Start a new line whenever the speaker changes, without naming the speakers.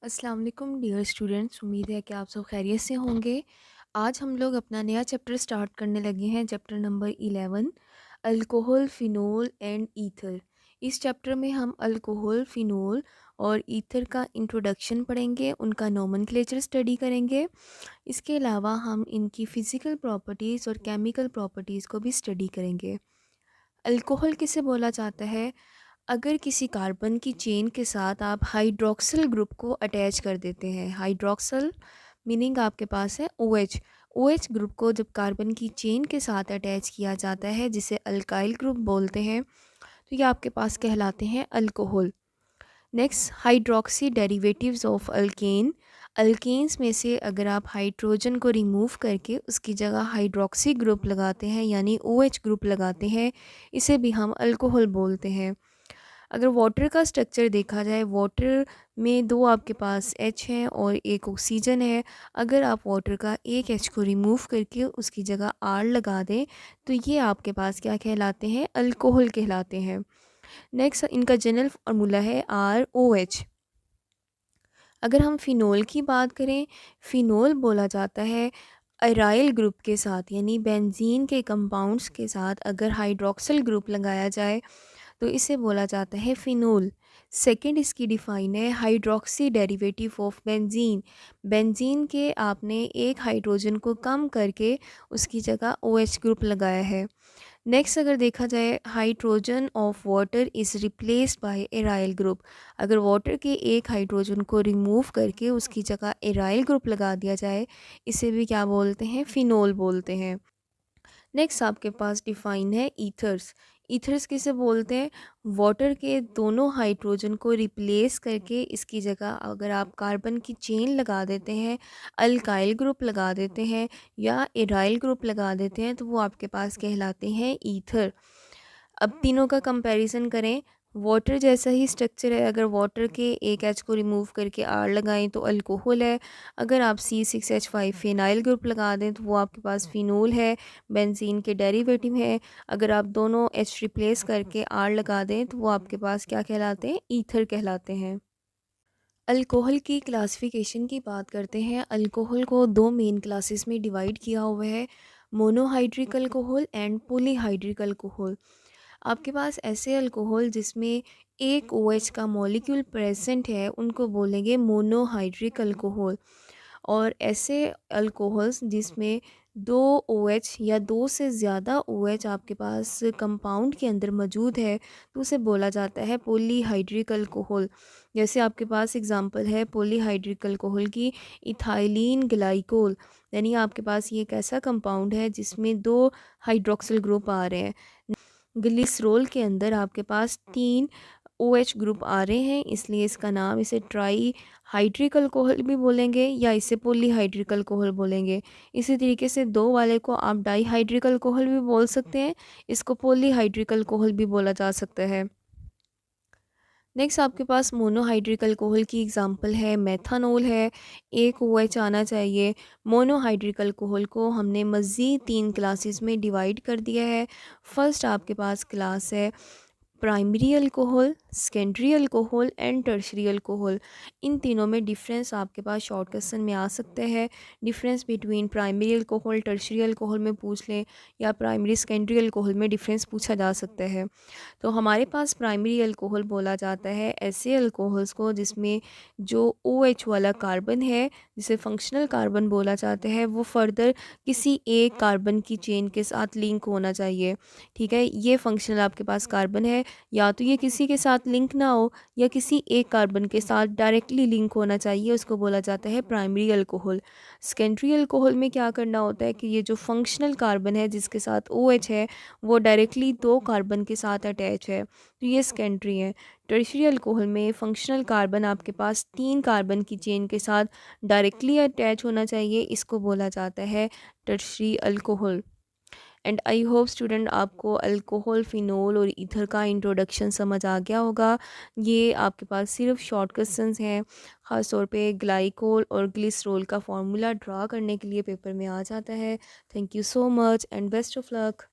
अस्सलाम वालेकुम dear students, उम्मीद है कि आप सब खैरियत से होंगे। आज हम लोग अपना नया चैप्टर स्टार्ट करने लगे हैं, chapter number 11 alcohol, phenol and ether. इस चैप्टर में हम अल्कोहल, फिनोल और ईथर का इंट्रोडक्शन पढ़ेंगे, उनका नोमेनक्लेचर स्टडी करेंगे। इसके अलावा हम इनकी फ़िज़िकल प्रॉपर्टीज़ और केमिकल प्रॉपर्टीज़ को भी स्टडी करेंगे। अल्कोहल किसे बोला जाता है? अगर किसी कार्बन की चेन के साथ आप हाइड्रोक्सिल ग्रुप को अटैच कर देते हैं। हाइड्रोक्सिल मीनिंग आपके पास है OH। OH ग्रुप को जब कार्बन की चेन के साथ अटैच किया जाता है, जिसे अल्काइल ग्रुप बोलते हैं, तो ये आपके पास कहलाते हैं alcohol. Next, hydroxy derivatives of alkane. Alkanes में से अगर आप हाइड्रोजन को रिमूव करके उसकी जगह हाइड्रोक्सी ग्रुप लगाते हैं, यानी OH ग्रुप लगाते हैं, इसे भी हम अल्कोहल बोलते हैं। अगर वाटर का स्ट्रक्चर देखा जाए, वाटर में दो आपके पास H हैं और एक ऑक्सीजन है। अगर आप वाटर का एक H को रिमूव करके उसकी जगह R लगा दें, तो ये आपके पास क्या कहलाते हैं? अल्कोहल कहलाते हैं। नेक्स्ट, इनका जनरल फार्मूला है ROH। अगर हम फ़िनोल की बात करें, फ़िनोल बोला जाता है अराइल ग्रुप के साथ, यानी बेंजीन के कंपाउंड्स के साथ अगर हाइड्रोक्सिल ग्रुप लगाया जाए तो इसे बोला जाता है फ़िनोल। सेकंड इसकी डिफ़ाइन है hydroxy derivative of benzene. Benzene के आपने एक हाइड्रोजन को कम करके उसकी जगह OH ग्रुप लगाया है। नेक्स्ट, अगर देखा जाए, hydrogen of water is replaced by aryl group. अगर वाटर के एक हाइड्रोजन को रिमूव करके उसकी जगह एराइल ग्रुप लगा दिया जाए, इसे भी क्या बोलते हैं? फ़िनोल बोलते हैं। नेक्स्ट आपके पास डिफाइन है ईथर्स। ईथर्स किसे बोलते हैं? वाटर के दोनों हाइड्रोजन को रिप्लेस करके इसकी जगह अगर आप कार्बन की चेन लगा देते हैं, अल्काइल ग्रुप लगा देते हैं या एराइल ग्रुप लगा देते हैं, तो वो आपके पास कहलाते हैं ईथर। अब तीनों का कंपैरिजन करें, वाटर जैसा ही स्ट्रक्चर है। अगर वाटर के एक H को रिमूव करके R लगाएं तो अल्कोहल है। अगर आप C6H5 फिनाइल ग्रुप लगा दें तो वो आपके पास फिनोल है, बेंजीन के डेरिवेटिव है। अगर आप दोनों H रिप्लेस करके R लगा दें तो वो आपके पास क्या कहलाते हैं? ईथर कहलाते हैं। अल्कोहल की क्लासिफिकेशन की बात करते हैं। अल्कोहल को दो मेन क्लासेस में डिवाइड किया हुआ है, monohydric alcohol and polyhydric alcohol. आपके पास ऐसे अल्कोहल जिसमें एक OH का मॉलिक्यूल प्रेजेंट है, उनको बोलेंगे मोनोहाइड्रिक अल्कोहल। और ऐसे अल्कोहल्स जिसमें दो OH या दो से ज़्यादा OH आपके पास कंपाउंड के अंदर मौजूद है, तो उसे बोला जाता है पॉलीहाइड्रिक अल्कोहल। जैसे आपके पास एग्जांपल है पॉलीहाइड्रिक अल्कोहल की, इथाइलिन ग्लाइकोल। यानी आपके पास ये एक ऐसा कंपाउंड है जिसमें दो हाइड्रोक्सिल ग्रुप आ रहे हैं। ग्लिसरोल के अंदर आपके पास तीन OH ग्रुप आ रहे हैं, इसलिए इसका नाम, इसे ट्राई हाइड्रिक अल्कोहल भी बोलेंगे या इसे पॉलीहाइड्रिक अल्कोहल बोलेंगे। इसी तरीके से दो वाले को आप डाईहाइड्रिक अल्कोहल भी बोल सकते हैं, इसको पॉलीहाइड्रिक अल्कोहल भी बोला जा सकता है। नेक्स्ट आपके पास मोनोहाइड्रिक अल्कोहल की एग्जांपल है मेथनॉल है, एक OH आना चाहिए। मोनोहाइड्रिक अल्कोहल को हमने मज़ीद तीन क्लासेस में डिवाइड कर दिया है। फर्स्ट आपके पास क्लास है primary alcohol, secondary alcohol and tertiary alcohol. इन तीनों में डिफरेंस आपके पास शॉर्ट क्वेश्चन में आ सकते हैं। Difference between primary alcohol tertiary alcohol में पूछ लें या प्राइमरी सेकेंडरी अल्कोहल में डिफरेंस पूछा जा सकता है। तो हमारे पास प्राइमरी अल्कोहल बोला जाता है ऐसे अल्कोहल्स को जिसमें जो OH वाला कार्बन है, जिसे फंक्शनल कार्बन बोला जाता है, वो फर्दर किसी एक कार्बन की चेन के साथ लिंक होना चाहिए। ठीक है, ये फंक्शनल आपके पास कार्बन है, या तो ये किसी के साथ लिंक ना हो या किसी एक कार्बन के साथ डायरेक्टली लिंक होना चाहिए, उसको बोला जाता है प्राइमरी अल्कोहल। सेकेंडरी अल्कोहल में क्या करना होता है कि ये जो फंक्शनल कार्बन है जिसके साथ OH है, वो डायरेक्टली दो कार्बन के साथ अटैच है, तो ये सेकेंडरी है। टर्शियरी अल्कोहल में फंक्शनल कार्बन आपके पास तीन कार्बन की चेन के साथ डायरेक्टली अटैच होना चाहिए, इसको बोला जाता है tertiary alcohol. And I hope student आपको अल्कोहल, फिनोल और ईथर का इंट्रोडक्शन समझ आ गया होगा। ये आपके पास सिर्फ शॉर्ट क्वेश्चंस हैं, ख़ास तौर पे ग्लाइकोल और ग्लिसरोल का फार्मूला ड्रा करने के लिए पेपर में आ जाता है। Thank you so much and best of luck.